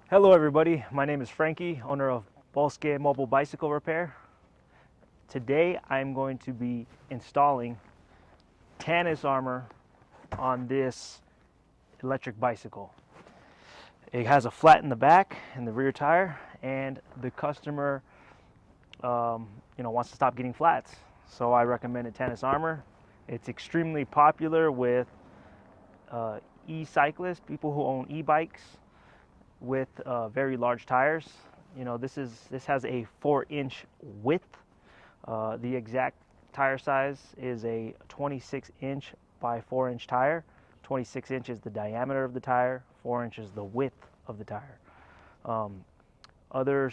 Hello everybody, my name is Frankie, owner of Bosque Mobile Bicycle Repair. Today I'm going to be installing Tannus Armour on this electric bicycle. It has a flat in the back and the rear tire, and the customer wants to stop getting flats. So I recommended Tannus Armour. It's extremely popular with e-cyclists, people who own e-bikes with very large tires. This has a 4-inch width. The exact tire size is a 26-inch by 4-inch tire. 26 inches the diameter of the tire, 4 inches the width of the tire. Another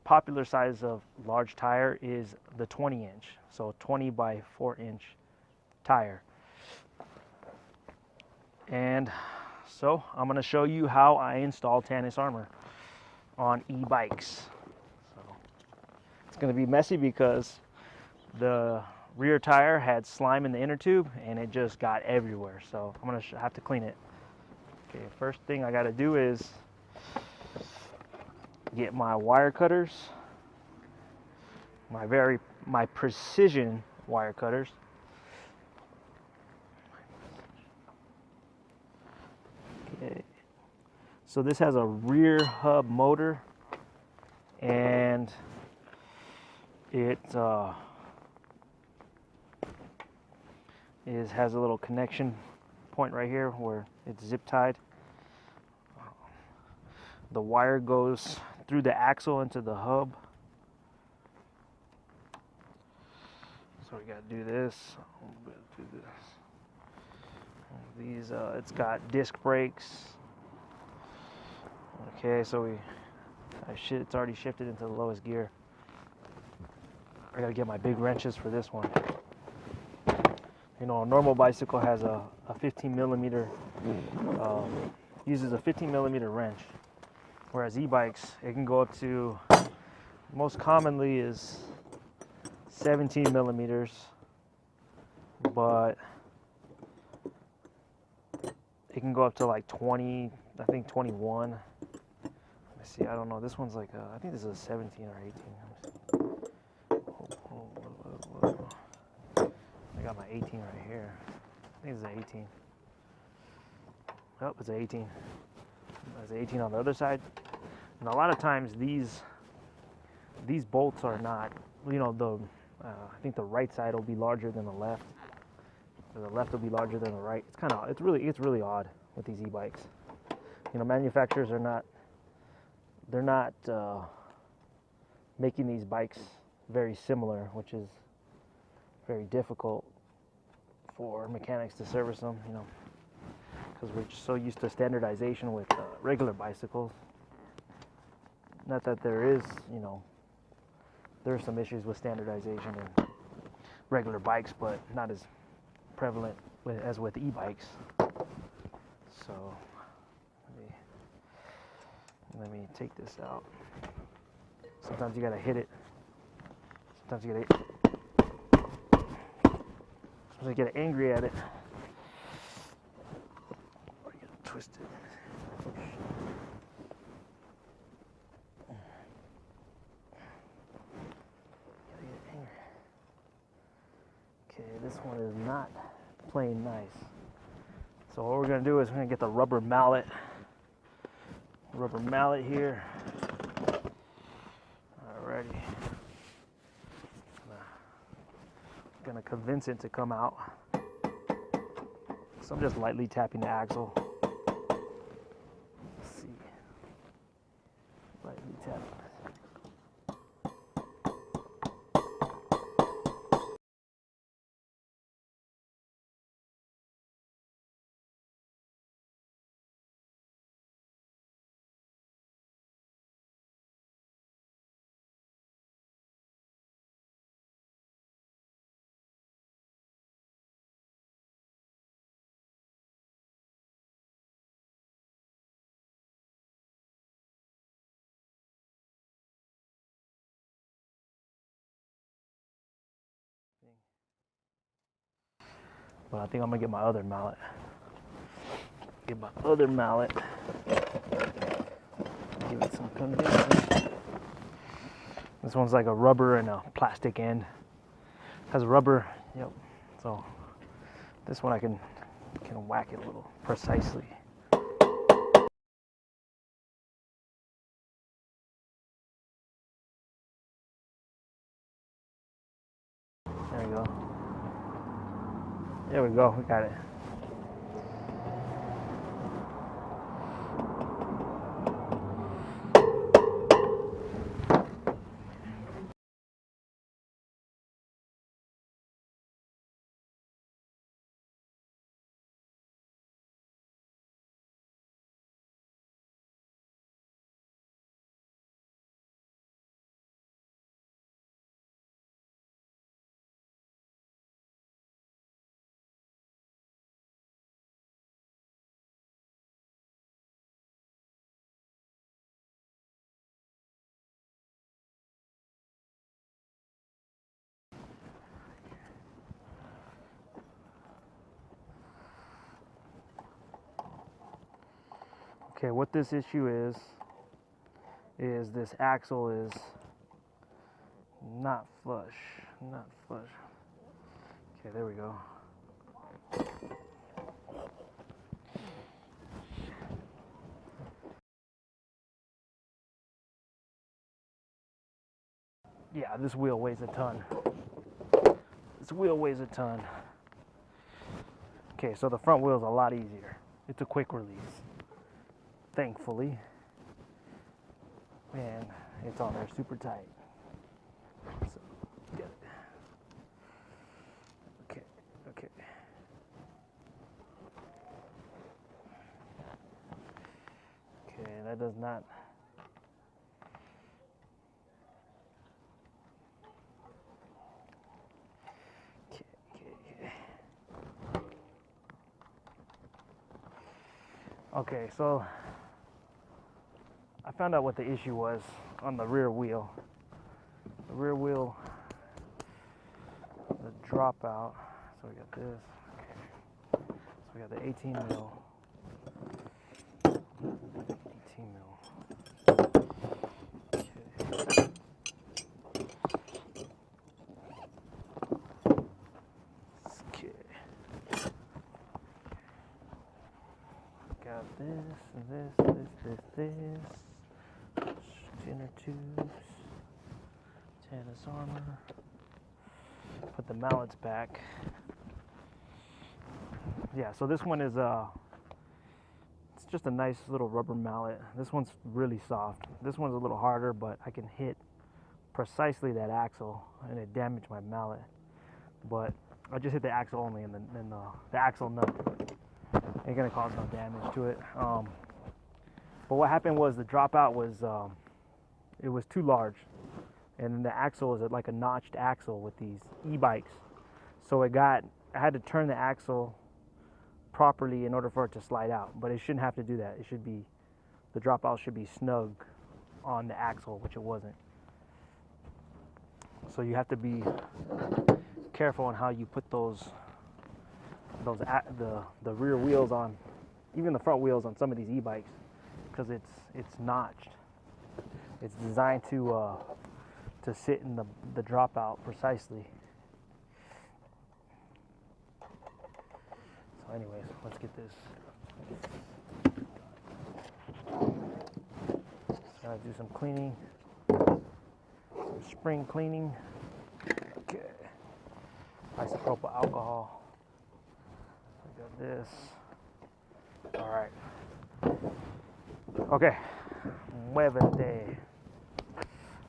popular size of large tire is the 20-inch, so 20 by 4-inch tire. And so I'm going to show you how I install Tannus Armour on e-bikes. So it's going to be messy because the rear tire had slime in the inner tube and it just got everywhere. So I'm going to have to clean it. Okay, first thing I got to do is get my wire cutters, my precision wire cutters. Okay. So this has a rear hub motor, and it has a little connection point right here where it's zip tied. The wire goes through the axle into the hub. So we gotta do this. These it's got disc brakes. Okay, so it's already shifted into the lowest gear. I gotta get my big wrenches for this one. A normal bicycle has a 15 millimeter, uses a 15 millimeter wrench, whereas e-bikes, it can go up to, most commonly is 17 millimeters, but it can go up to like 20, I think 21. Let's see, I don't know. This one's like, I think this is a 17 or 18. I got my 18 right here. I think it's an 18. Oh, it's an 18. There's an 18 on the other side. And a lot of times these bolts are not, I think the right side will be larger than the left. Or the left will be larger than the right. It's really odd with these e-bikes. Manufacturers are not making these bikes very similar, which is very difficult for mechanics to service them, because we're just so used to standardization with regular bicycles. Not that there is, there are some issues with standardization in regular bikes, but not as prevalent as with e-bikes. So let me take this out. Sometimes you gotta hit it. Sometimes you get angry at it. Or you get twisted. Okay, this one is not playing nice. So what we're gonna do is we're gonna get the rubber mallet here. Alrighty. Gonna convince it to come out. So I'm just lightly tapping the axle. Let's see. Lightly tapping. But I think I'm gonna get my other mallet. Give it some condition. This one's like a rubber and a plastic end. Has a rubber, yep. So this one I can whack it a little precisely. There we go. There we go, we got it. Okay, what this issue is this axle is not flush. Okay, there we go. Yeah, this wheel weighs a ton. Okay, so the front wheel is a lot easier. It's a quick release, thankfully. And it's on there super tight. So, get it. Okay. Okay, that does not. Okay, so I found out what the issue was on the rear wheel. The rear wheel, the dropout. So we got this. Okay. So we got the 18 mil. 18 mil. Okay. Got this and this. Inner tubes. Tannus Armour. Put the mallets back. Yeah, so this one is it's just a nice little rubber mallet. This one's really soft. This one's a little harder, but I can hit precisely that axle and it damaged my mallet. But I just hit the axle only, and then the axle nut ain't gonna cause no damage to it. But what happened was the dropout was it was too large, and then the axle is like a notched axle with these e-bikes. So I had to turn the axle properly in order for it to slide out, but it shouldn't have to do that. The dropout should be snug on the axle, which it wasn't. So you have to be careful on how you put the rear wheels on, even the front wheels on some of these e-bikes, because it's notched. It's designed to sit in the dropout precisely. So anyways, let's get this. Gotta do some cleaning, some spring cleaning. Okay. Isopropyl alcohol. I got this. All right. Okay. Muévete.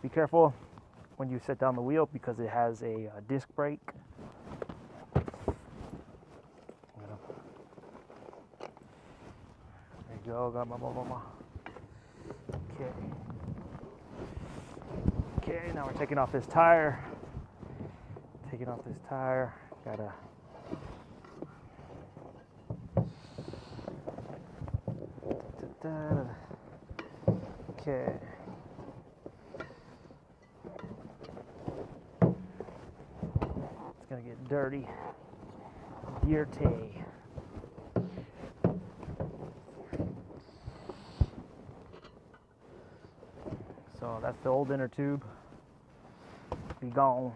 Be careful when you set down the wheel because it has a disc brake. There you go. Got my. Okay. Okay, now we're taking off this tire. Gotta. Okay. It's gonna get dirty. Dirty. So that's the old inner tube. Be gone.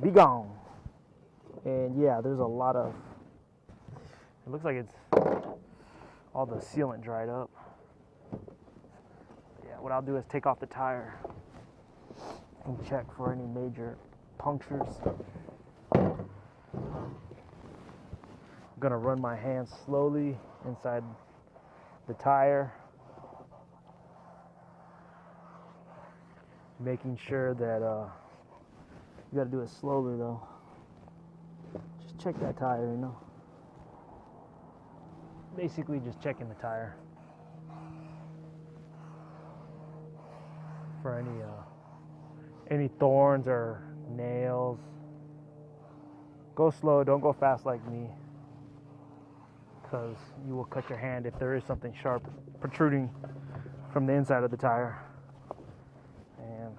Be gone. And yeah, there's a lot of, it looks like it's all the sealant dried up. Yeah, what I'll do is take off the tire and check for any major punctures. I'm gonna run my hands slowly inside the tire, making sure that you gotta do it slowly though. Just check that tire, you know. Basically just checking the tire for any thorns or nails. Go slow, don't go fast like me, because you will cut your hand if there is something sharp protruding from the inside of the tire. And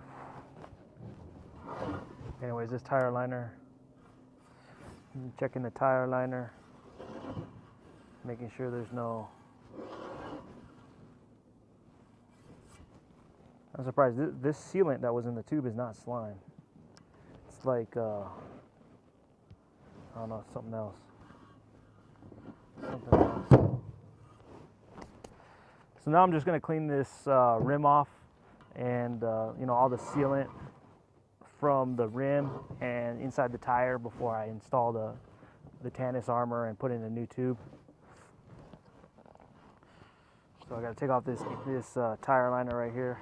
anyways, this tire liner, checking the tire liner, making sure there's no, I'm surprised this sealant that was in the tube is not slime. It's like I don't know, something else. So now I'm just going to clean this rim off, and you know, all the sealant from the rim and inside the tire before I install the Tannus Armour and put in a new tube. So I got to take off this tire liner right here.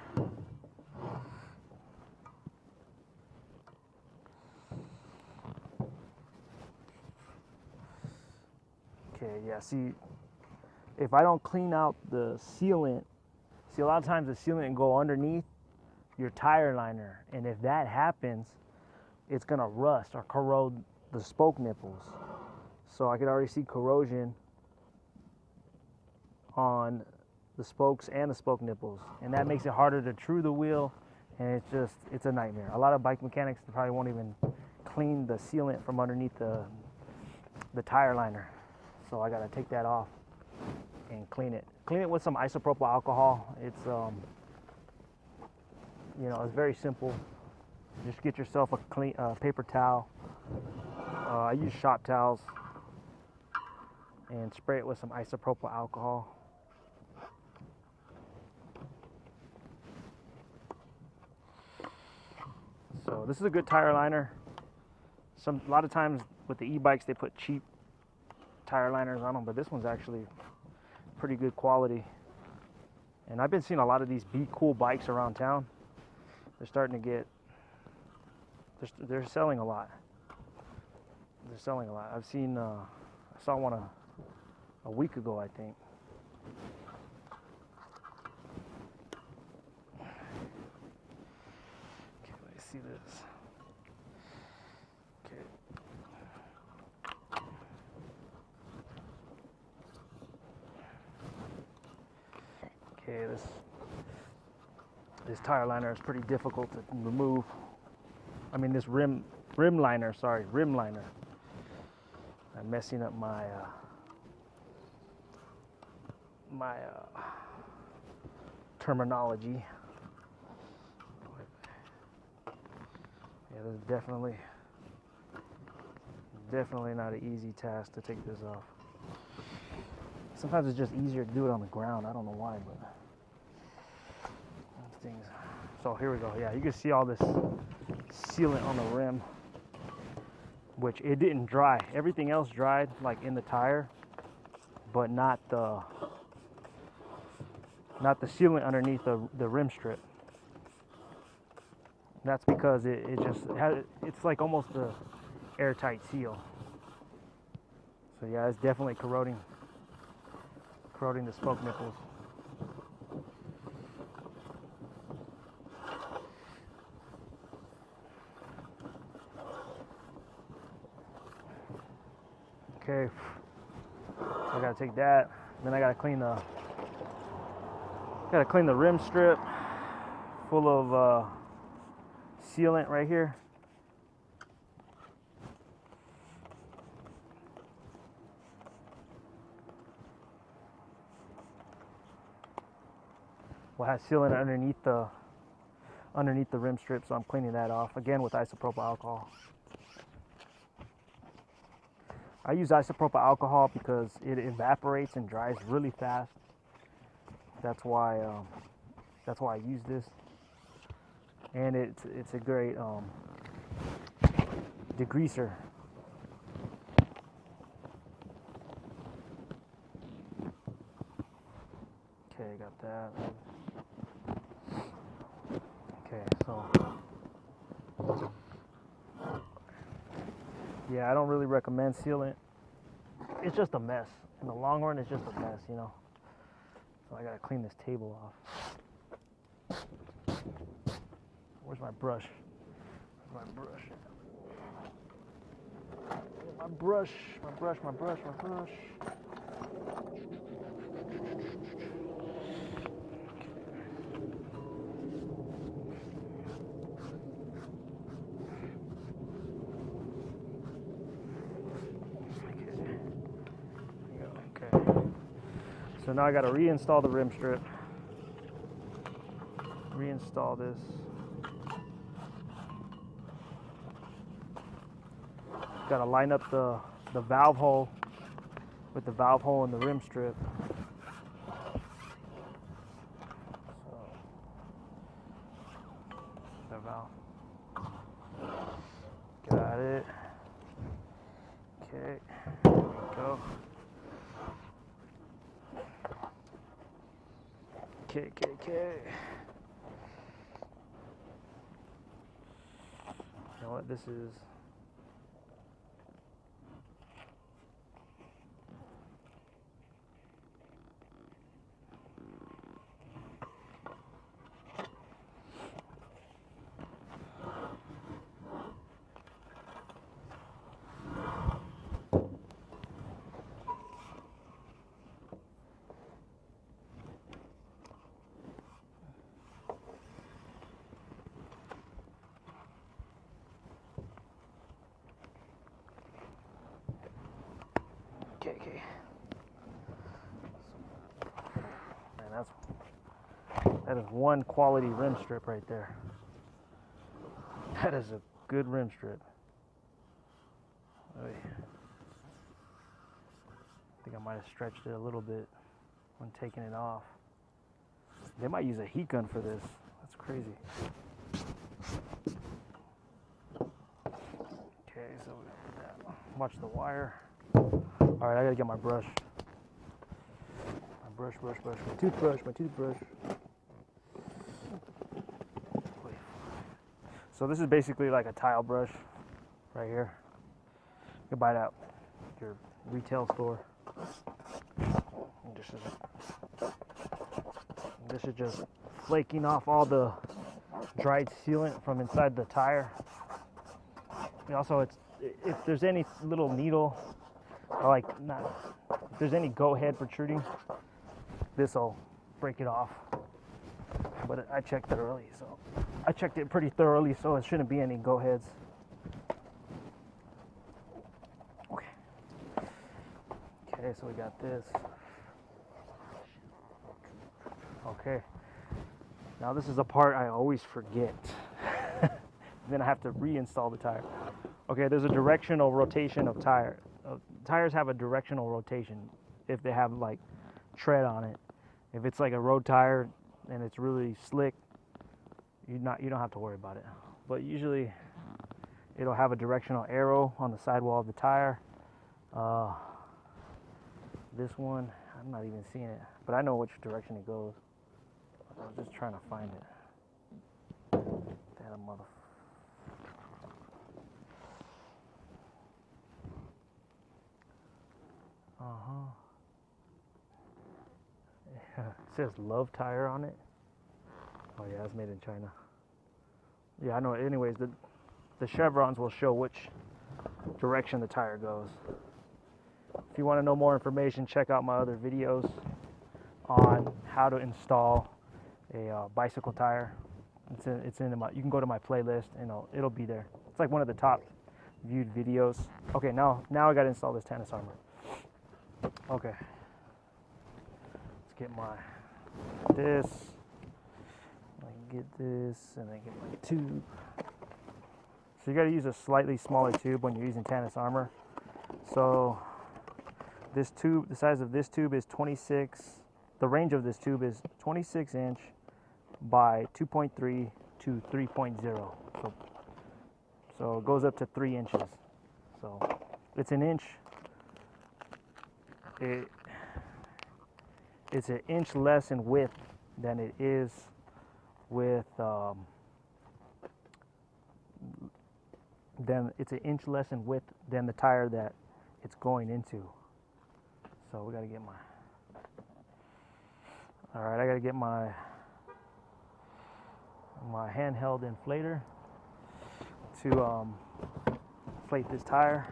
Okay, yeah, see, if I don't clean out the sealant, see, a lot of times the sealant can go underneath your tire liner, and if that happens, it's gonna rust or corrode the spoke nipples. So I could already see corrosion on the spokes and the spoke nipples, and that makes it harder to true the wheel, and it's a nightmare. A lot of bike mechanics probably won't even clean the sealant from underneath the tire liner. So I gotta take that off and clean it. Clean it with some isopropyl alcohol. It's you know, it's very simple. Just get yourself a clean paper towel. I use shop towels and spray it with some isopropyl alcohol. So this is a good tire liner. A lot of times with the e-bikes they put cheap tire liners on them, but this one's actually pretty good quality. And I've been seeing a lot of these Be Cool bikes around town. They're starting to get, they're selling a lot. They're selling a lot. I've seen, I saw one a week ago, I think. Okay, let me see this. Okay, this tire liner is pretty difficult to remove. I mean, this rim liner. I'm messing up my terminology. Yeah, this is definitely not an easy task to take this off. Sometimes it's just easier to do it on the ground. I don't know why, but things. So here we go. Yeah, you can see all this sealant on the rim, which it didn't dry. Everything else dried, like in the tire, but not the sealant underneath the rim strip. That's because it just has, it's like almost a airtight seal. So yeah, it's definitely corroding the spoke nipples. Okay, I gotta take that. Then I gotta clean the rim strip full of sealant right here. Well, it has sealant underneath the rim strip, so I'm cleaning that off again with isopropyl alcohol. I use isopropyl alcohol because it evaporates and dries really fast. That's why I use this, and it's a great degreaser. Okay, got that. Okay, so yeah, I don't really recommend sealant. It's just a mess. In the long run, it's just a mess, you know. So I gotta clean this table off. Where's my brush? Where's my brush? My brush. Okay. So now I got to reinstall the rim strip. Reinstall this. Got to line up the valve hole with the valve hole in the rim strip. So, the valve. Got it. Okay. There we go. Okay. You know what this is? Okay. Man, that is one quality rim strip right there. That is a good rim strip. I think I might have stretched it a little bit when taking it off. They might use a heat gun for this. That's crazy. Okay, so we got that. Watch the wire. All right, I gotta get my brush. My toothbrush. So this is basically like a tile brush right here. You can buy it at your retail store. And this is just flaking off all the dried sealant from inside the tire. And also, if there's any little needle, or if there's any go head protruding, this will break it off. But I checked it early, so I checked it pretty thoroughly, so it shouldn't be any go heads. Okay, so we got this. Okay, now this is a part I always forget. Then I have to reinstall the tire. Okay, there's a directional rotation of tire. Tires have a directional rotation if they have like tread on it. If it's like a road tire and it's really slick, you don't have to worry about it. But usually it'll have a directional arrow on the sidewall of the tire. This one, I'm not even seeing it, but I know which direction it goes. I was just trying to find it. Damn mother. Yeah, it says Love Tire on it. Oh yeah, it's made in China. Yeah, I know. Anyways, the chevrons will show which direction the tire goes. If you want to know more information, check out my other videos on how to install a bicycle tire. It's in my. You can go to my playlist and it'll be there. It's like one of the top viewed videos. Okay, now I got to install this Tannus Armour. Okay, let's get this. get this and then get my tube. So you got to use a slightly smaller tube when you're using Tannus Armour. So this tube, the size of this tube is 26. The range of this tube is 26 inch by 2.3 to 3.0. So it goes up to 3 inches. So it's an inch. It's an inch less in width than it is with it's an inch less in width than the tire that it's going into. So we got to get all right, I got to get my handheld inflator to inflate this tire.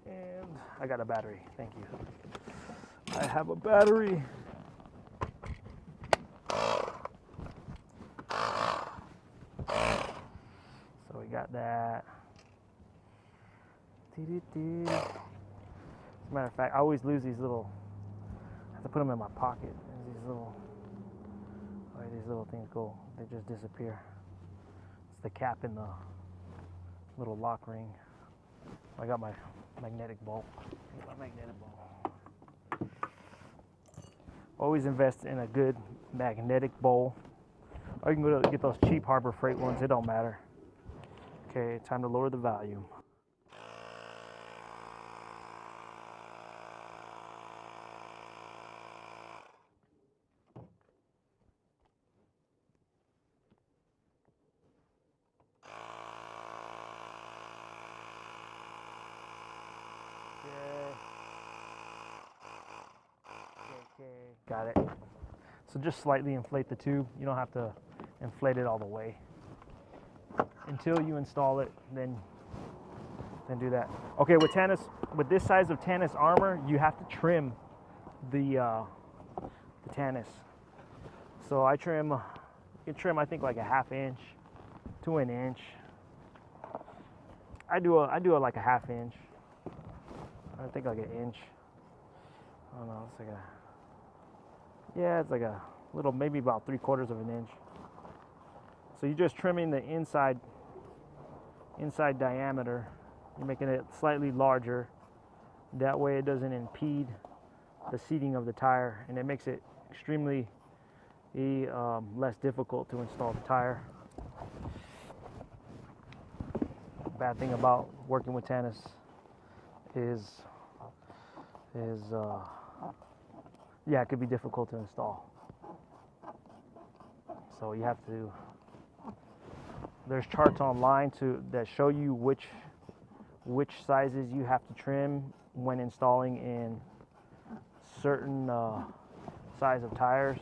And I got a battery, thank you. I have a battery. So we got that. As a matter of fact, I always lose these little, I have to put them in my pocket. These little things go, they just disappear. It's the cap in the little lock ring. I got my magnetic bolt. Always invest in a good magnetic bowl. Or you can go to get those cheap Harbor Freight ones, it don't matter. Okay, time to lower the volume. Okay, got it. So just slightly inflate the tube. You don't have to inflate it all the way. Until you install it, then do that. Okay, with this size of Tannus Armour, you have to trim the Tannus. So I trim, you can trim I think like a ½ inch to an inch. I do it like a ½ inch. I think like an inch. I don't know, it's like it's like a little, maybe about 3/4 of an inch. So you're just trimming the inside diameter. You're making it slightly larger. That way it doesn't impede the seating of the tire, and it makes it extremely less difficult to install the tire. Bad thing about working with Tannus is it could be difficult to install. So you have to, there's charts online that show you which sizes you have to trim when installing in certain size of tires.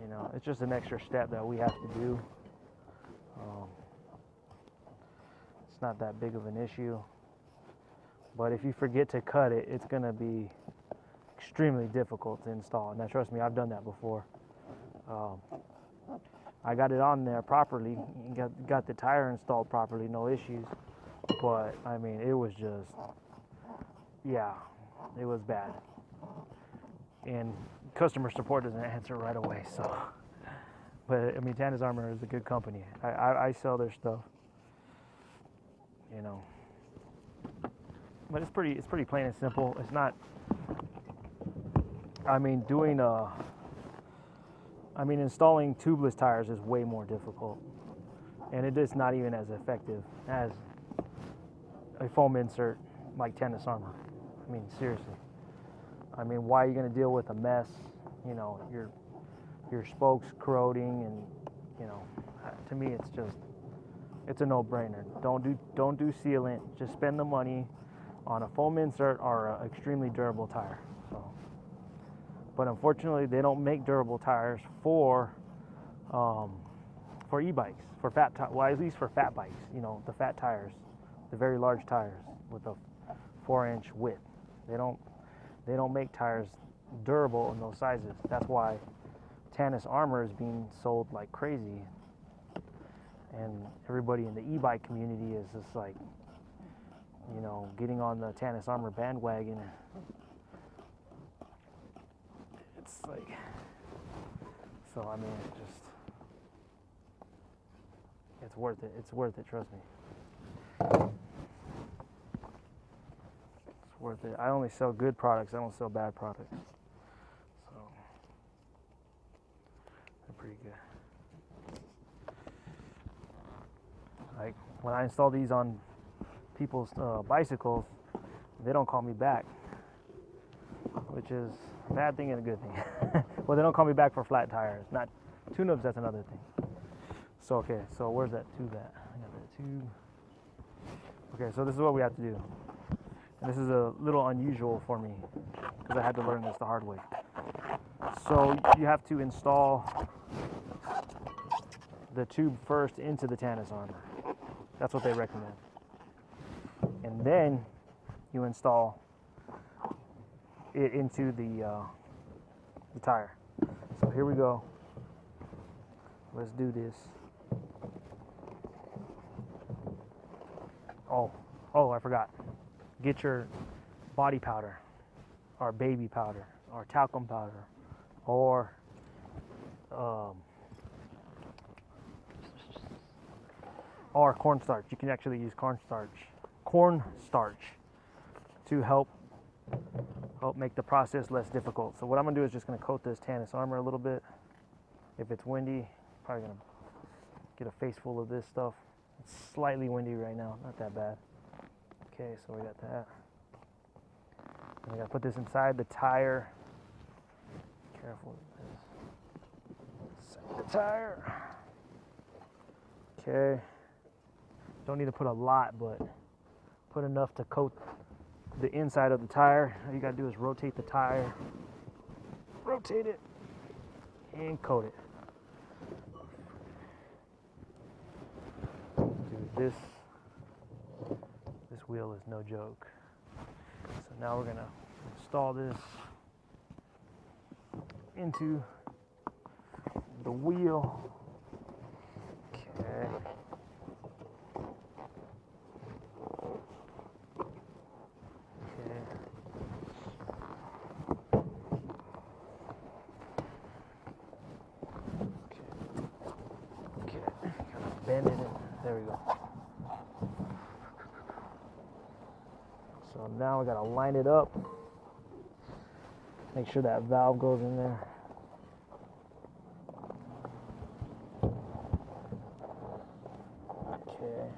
You know, it's just an extra step that we have to do. It's not that big of an issue. But if you forget to cut it, it's going to be extremely difficult to install. Now, trust me, I've done that before. I got it on there properly, got the tire installed properly, no issues. But, I mean, it was just, it was bad. And customer support doesn't answer right away, so. But, I mean, Tannus Armour is a good company. I sell their stuff, you know. But it's pretty plain and simple. It's not, I mean, installing tubeless tires is way more difficult. And it is not even as effective as a foam insert like Tannus Armour. I mean, seriously. I mean, why are you going to deal with a mess? You know, your spokes corroding, and you know, to me, it's a no-brainer. Don't do sealant. Just spend the money on a foam insert or an extremely durable tire. So, but unfortunately, they don't make durable tires for e-bikes, for at least for fat bikes. You know, the fat tires, the very large tires with a 4-inch width. They don't make tires durable in those sizes. That's why Tannus Armour is being sold like crazy, and everybody in the e-bike community is just like, you know, getting on the Tannus Armour bandwagon. like, so I mean, it's worth it. It's worth it, trust me. It's worth it. I only sell good products. I don't sell bad products. So, they're pretty good. Like, when I install these on people's bicycles, they don't call me back, which is a bad thing and a good thing. Well, they don't call me back for flat tires. Not tune-ups, that's another thing. So, okay, so where's that tube at? I got that tube. Okay, so this is what we have to do. And this is a little unusual for me because I had to learn this the hard way. So you have to install the tube first into the Tannus Armour. That's what they recommend. And then you install it into the tire. So here we go. Let's do this. Oh, I forgot. Get your body powder, or baby powder, or talcum powder, or cornstarch. You can actually use cornstarch to help make the process less difficult. So what I'm gonna do is just gonna coat this Tannus Armour a little bit. If it's windy, probably gonna get a face full of this stuff. It's slightly windy right now, not that bad. Okay, so we got that. And I gotta put this inside the tire. Careful with this. Inside the tire. Okay. Don't need to put a lot, but put enough to coat the inside of the tire. All you gotta do is rotate the tire, rotate it, and coat it. Dude, this wheel is no joke. So now we're gonna install this into the wheel. Okay. Bend it in. There we go. So now we gotta line it up. Make sure that valve goes in there. Okay.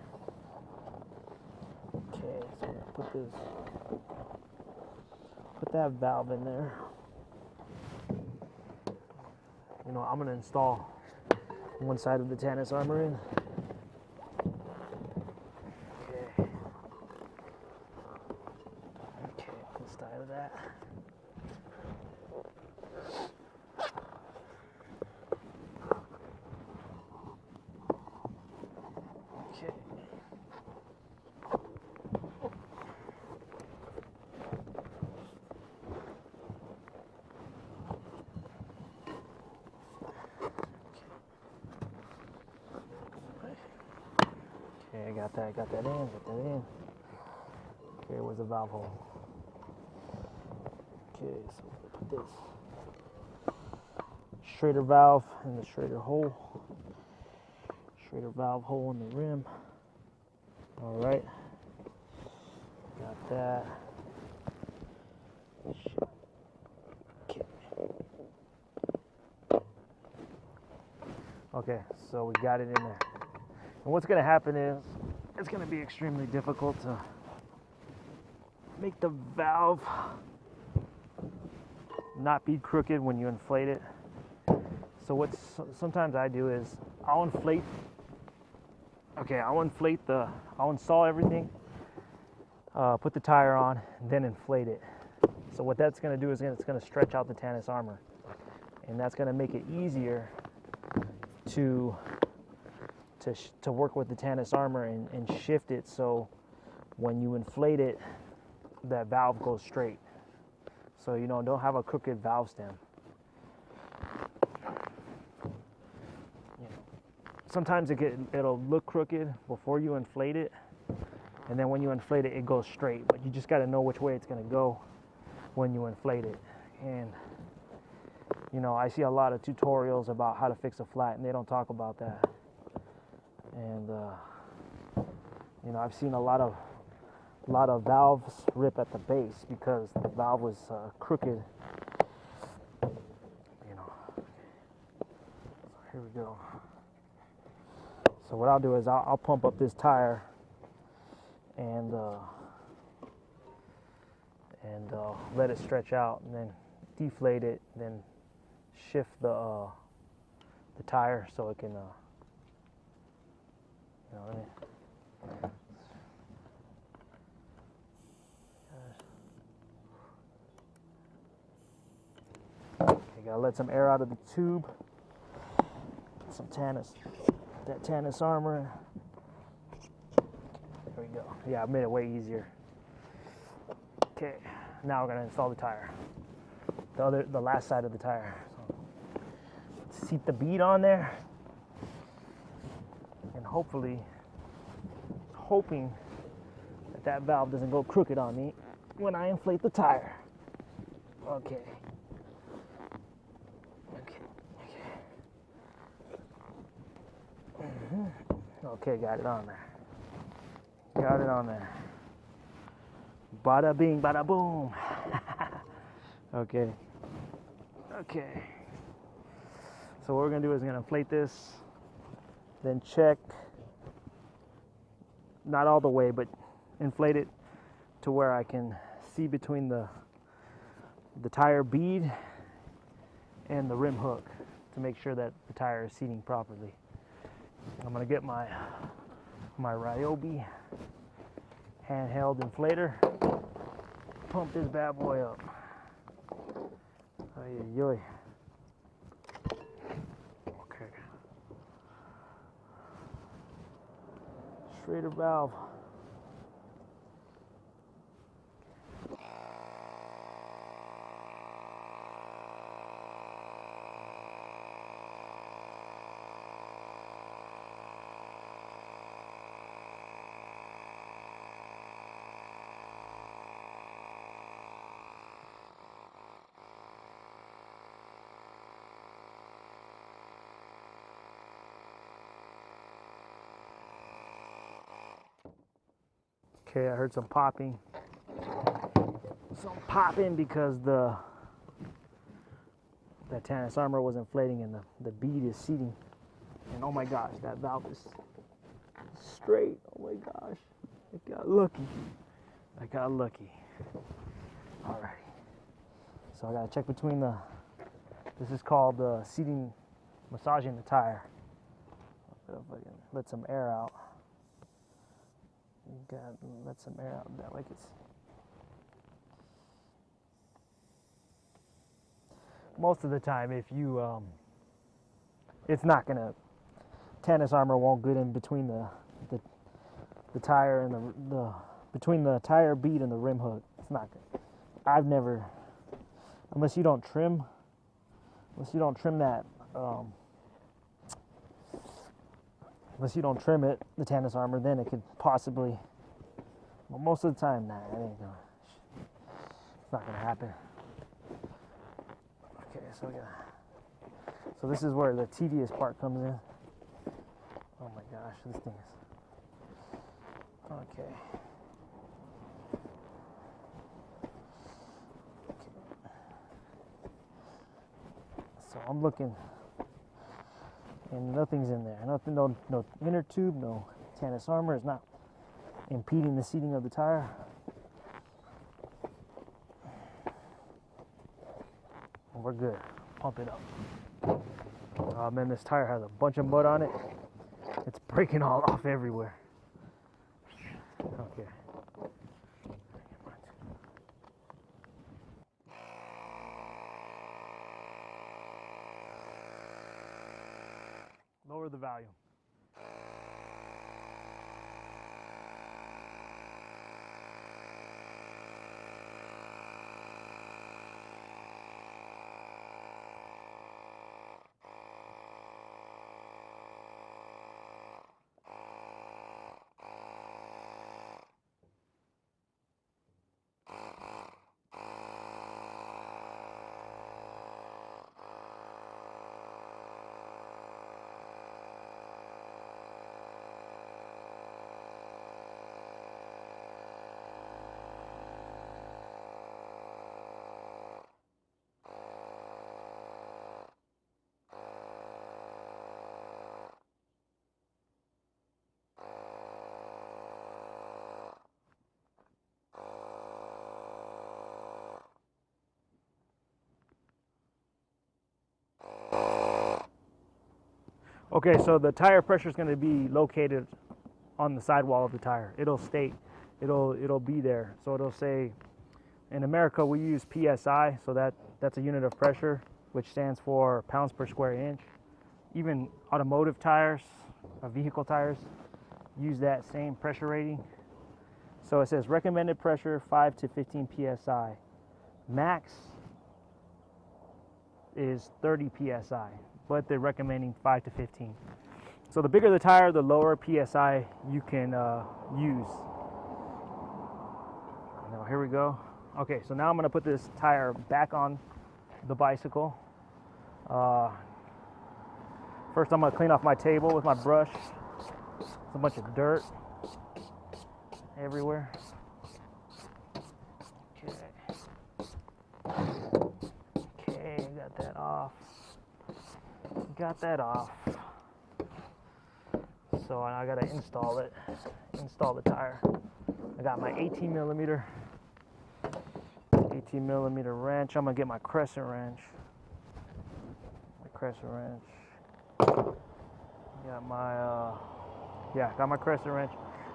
Okay, so we're gonna put that valve in there. You know, I'm gonna install one side of the Tannus Armour in. Okay, let's start with that. Okay. Okay, got that in. Okay, where's the valve hole? Okay, so we'll put this Schrader valve in the Schrader hole. Schrader valve hole in the rim. All right, got that. Okay. Okay, so we got it in there. And what's going to happen is it's going to be extremely difficult to make the valve not be crooked when you inflate it. So what sometimes I do is I'll install everything, put the tire on, then inflate it. So what that's going to do is it's going to stretch out the Tannus Armour, and that's going to make it easier to work with the Tannus Armour and shift it so when you inflate it, that valve goes straight. So, you know, don't have a crooked valve stem. You know, sometimes it'll look crooked before you inflate it, and then when you inflate it, it goes straight. But you just got to know which way it's going to go when you inflate it. And You know, I see a lot of tutorials about how to fix a flat, and they don't talk about that. And you know, I've seen a lot of valves rip at the base because the valve was crooked. You know. So here we go. So what I'll do is I'll pump up this tire and let it stretch out, and then deflate it, and then shift the tire so it can you know what I mean. Okay, gotta let some air out of the tube. Some Tannus Armour. There we go. Yeah, I made it way easier. Okay, now we're gonna install the tire. The last side of the tire. So let's seat the bead on there, and hoping that valve doesn't go crooked on me when I inflate the tire. Okay. Okay, got it on there. Got it on there. Bada bing, bada boom. Okay. Okay. So what we're gonna do is we're gonna inflate this, then check, not all the way, but inflate it to where I can see between the tire bead and the rim hook to make sure that the tire is seating properly. I'm gonna get my Ryobi handheld inflator, pump this bad boy up. Ay. Okay. Straighter valve. Okay, I heard some popping. Some popping because that Tannus Armour was inflating and the bead is seating. And oh my gosh, that valve is straight. Oh my gosh, I got lucky. Alrighty. So I gotta check between this is called seating, massaging the tire. If I can let some air out. Gotta let some air out that like it's most of the time if you it's not gonna Tannus Armour won't get in between the tire and the between the tire bead and the rim hook. It's not good. I've never, unless you don't trim that unless you don't trim it, the Tannus Armour, then it could possibly, well, most of the time, nah, it ain't gonna, it's not gonna happen. Okay, so this is where the tedious part comes in. Oh my gosh, this thing is, okay. So I'm looking, and nothing's in there. Nothing, no inner tube, no Tannus Armour is not impeding the seating of the tire. And we're good. Pump it up. Oh man, this tire has a bunch of mud on it. It's breaking all off everywhere. Okay. Lower the volume. Okay, so the tire pressure is going to be located on the sidewall of the tire. It'll state, it'll be there. So it'll say, in America we use PSI, so that's a unit of pressure, which stands for pounds per square inch. Even automotive tires, vehicle tires, use that same pressure rating. So it says recommended pressure 5 to 15 PSI. Max is 30 PSI, but they're recommending 5 to 15. So the bigger the tire, the lower PSI you can use. Now here we go. Okay, so now I'm gonna put this tire back on the bicycle. First I'm gonna clean off my table with my brush. There's a bunch of dirt everywhere. Okay, got that off. Got that off. So I gotta install the tire. I got my 18 millimeter wrench. I'm gonna get my crescent wrench. Got my crescent wrench.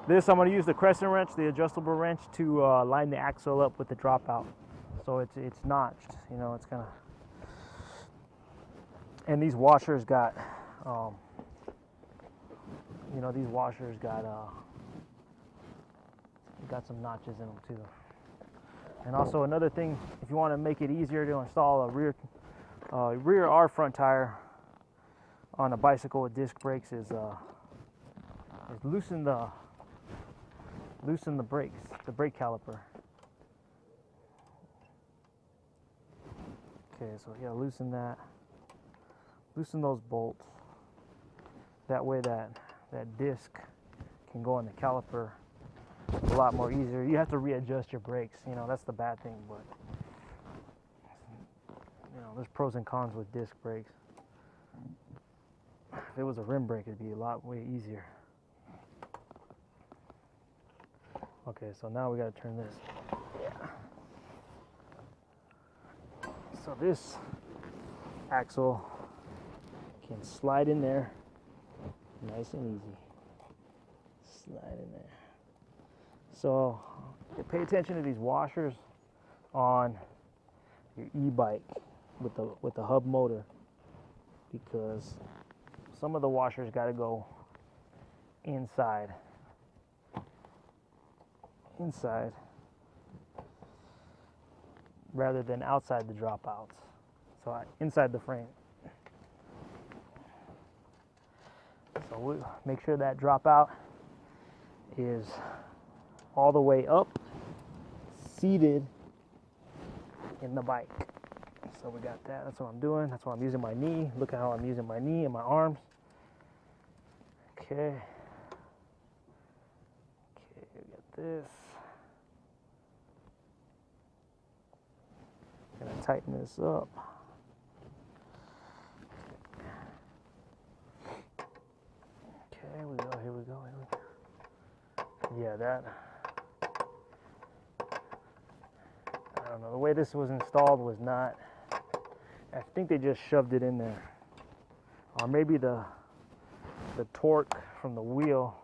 This, I'm gonna use the crescent wrench, the adjustable wrench, to line the axle up with the dropout. So it's notched, you know, it's kind of. And these washers got, got some notches in them too. And also another thing, if you want to make it easier to install a rear or front tire on a bicycle with disc brakes, is loosen the brakes, the brake caliper. Okay, so yeah, loosen those bolts. That way that disc can go in the caliper a lot more easier. You have to readjust your brakes, you know, that's the bad thing, but you know, there's pros and cons with disc brakes. If it was a rim brake, it'd be a lot way easier. Okay, so now we gotta turn this. Yeah. So this axle can slide in there nice and easy. Slide in there. So pay attention to these washers on your e-bike with the hub motor, because some of the washers got to go inside rather than outside the dropouts. So inside the frame. So we make sure that dropout is all the way up, seated in the bike. So we got that. That's what I'm doing. That's why I'm using my knee. Look at how I'm using my knee and my arms. Okay. Okay, we got this. Gonna tighten this up. Okay, here we go. Yeah, that. I don't know. The way this was installed was not. I think they just shoved it in there, or maybe the torque from the wheel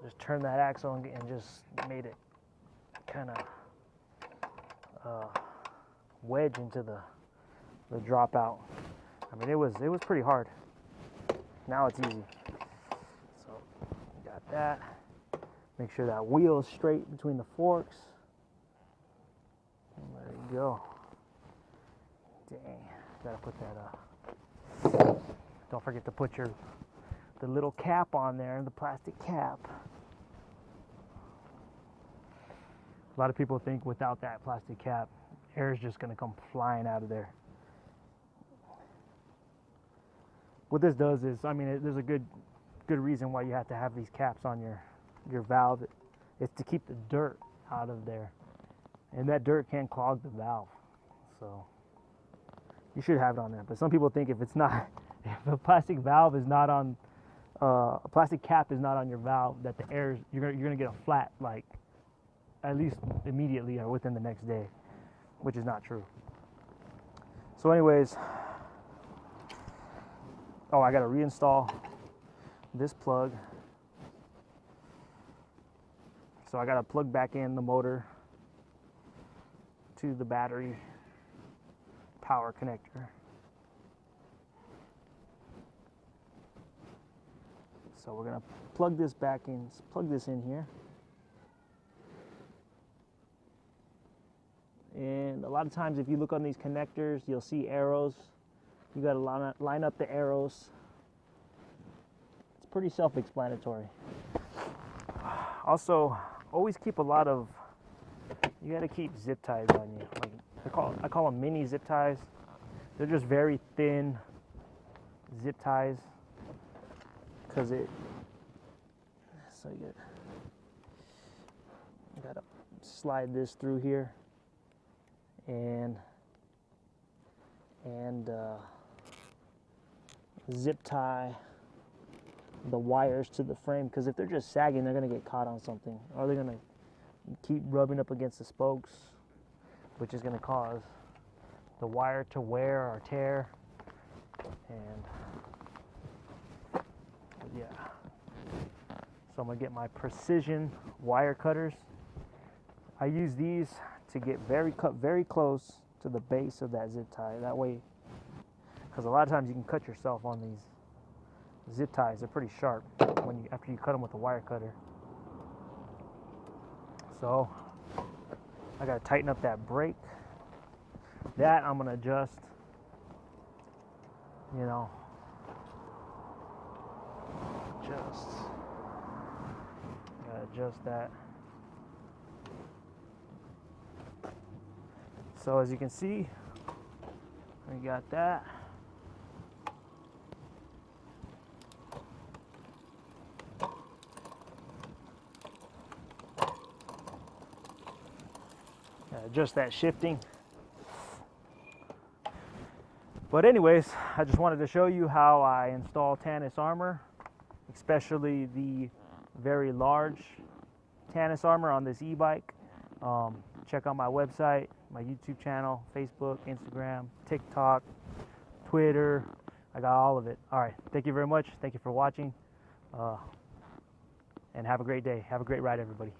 just turned that axle and just made it kind of wedge into the dropout. I mean, it was pretty hard. Now it's easy. So got that. Make sure that wheel is straight between the forks. And there you go. Dang, gotta put that don't forget to put the little cap on there, the plastic cap. A lot of people think without that plastic cap, air is just gonna come flying out of there. What this does is, I mean, there's a good reason why you have to have these caps on your valve. It's to keep the dirt out of there, and that dirt can clog the valve. So you should have it on there. But some people think if a plastic valve is not on, a plastic cap is not on your valve, that the air you're gonna get a flat, like at least immediately or within the next day, which is not true. So anyways, Oh, I got to reinstall this plug. So I got to plug back in the motor to the battery power connector. So we're going to plug this back in, plug this in here. And a lot of times if you look on these connectors, you'll see arrows. You got to line up the arrows. It's pretty self-explanatory. Also, always keep a lot of, you got to keep zip ties on you. Like I call them mini zip ties. They're just very thin zip ties because so you got to slide this through here and zip tie the wires to the frame, because if they're just sagging, they're going to get caught on something, or they're going to keep rubbing up against the spokes, which is going to cause the wire to wear or tear. And yeah, so I'm going to get my precision wire cutters. I use these to get cut very close to the base of that zip tie. That way, because a lot of times you can cut yourself on these zip ties. They're pretty sharp after you cut them with a wire cutter. So I got to tighten up that brake. That I'm going to adjust, adjust that. So as you can see, we got that. Adjust that shifting. But anyways, I just wanted to show you how I install Tannus Armour, especially the very large Tannus Armour on this e-bike. Check out my website, my YouTube channel, Facebook, Instagram, TikTok, Twitter. I got all of it. All right, thank you very much. Thank you for watching, and have a great day. Have a great ride, everybody.